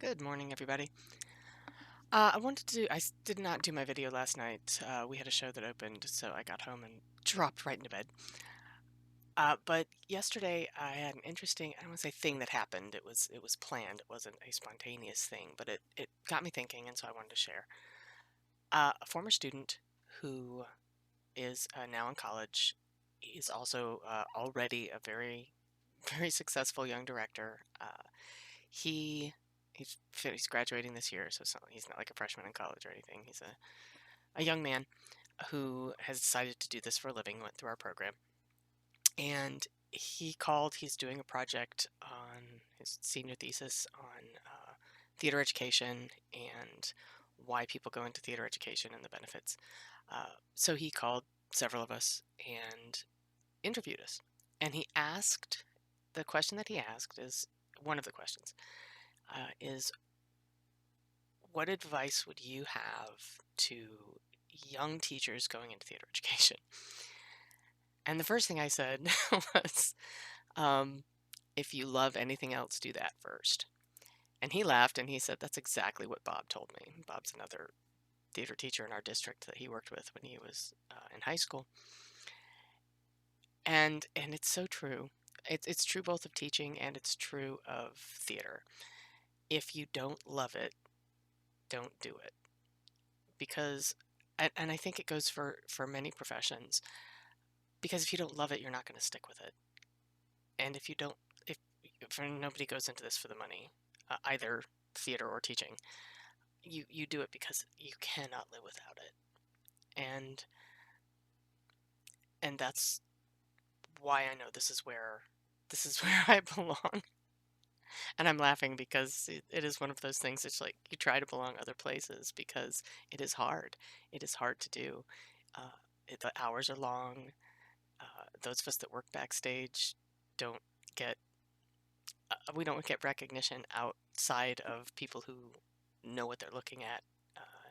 Good morning, everybody. I did not do my video last night. We had a show that opened, so I got home and dropped right into bed. But yesterday I had an interesting, I don't want to say thing that happened. It was planned. It wasn't a spontaneous thing, but it got me thinking, and so I wanted to share. A former student who is now in college. He's also already a very, very successful young director. He he's graduating this year, so he's not like a freshman in college or anything. He's a young man who has decided to do this for a living, went through our program, and he called. He's doing a project on his senior thesis on theater education and why people go into theater education and the benefits. So he called several of us and interviewed us, and he asked the question that he asked is one of the questions is what advice would you have to young teachers going into theater education? And the first thing I said was, um, if you love anything else, do that first. And he laughed and he said, that's exactly what Bob told me. Bob's another theater teacher in our district that he worked with when he was in high school. And it's so true. It's true both of teaching and it's true of theater. If you don't love it, don't do it. Because and I think it goes for many professions, because if you don't love it, you're not going to stick with it. And if you don't, if nobody goes into this for the money, either theater or teaching, you do it because you cannot live without it. And that's why I know this is where I belong. And I'm laughing because it is one of those things. It's like you try to belong other places because it is hard. It is hard to do. Uh, the hours are long. Those of us that work backstage don't get we don't get recognition outside of people who know what they're looking at, uh,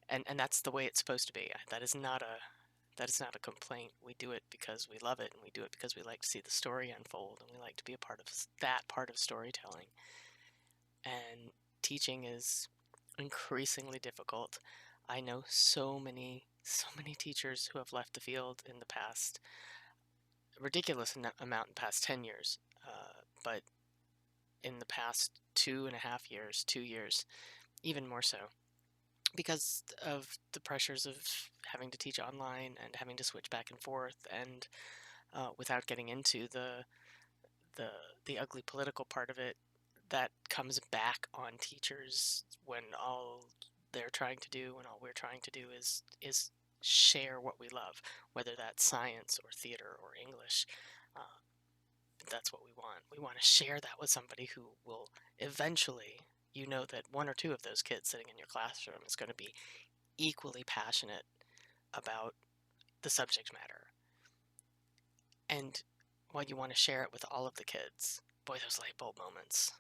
and that's the way it's supposed to be. That is not a complaint. We do it because we love it, and we do it because we like to see the story unfold, and we like to be a part of that part of storytelling. And teaching is increasingly difficult. I know so many teachers who have left the field in the past, ridiculous amount in the past 10 years, but in the past 2.5 years, 2 years, even more so, because of the pressures of having to teach online and having to switch back and forth, and without getting into the the ugly political part of it, that comes back on teachers when all they're trying to do and all we're trying to do is share what we love, whether that's science or theater or English. Uh, that's what we want. We want to share that with somebody who will eventually, that one or two of those kids sitting in your classroom is going to be equally passionate about the subject matter. And while you want to share it with all of the kids, boy, those light bulb moments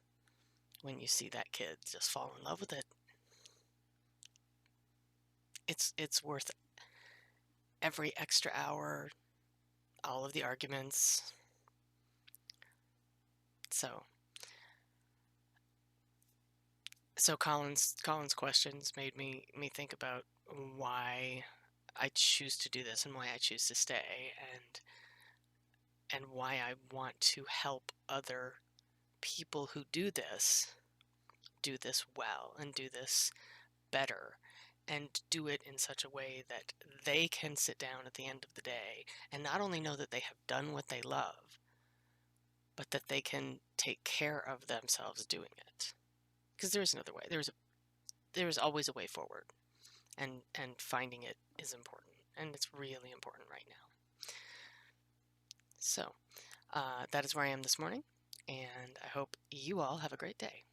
when you see that kid just fall in love with it, it's worth every extra hour, all of the arguments. So so Colin's questions made me think about why I choose to do this and why I choose to stay, and why I want to help other people who do this well and do this better, and do it in such a way that they can sit down at the end of the day and not only know that they have done what they love, but that they can take care of themselves doing it. Because there's another way. There is always a way forward, and finding it is important, and it's really important right now. So that is where I am this morning, and I hope you all have a great day.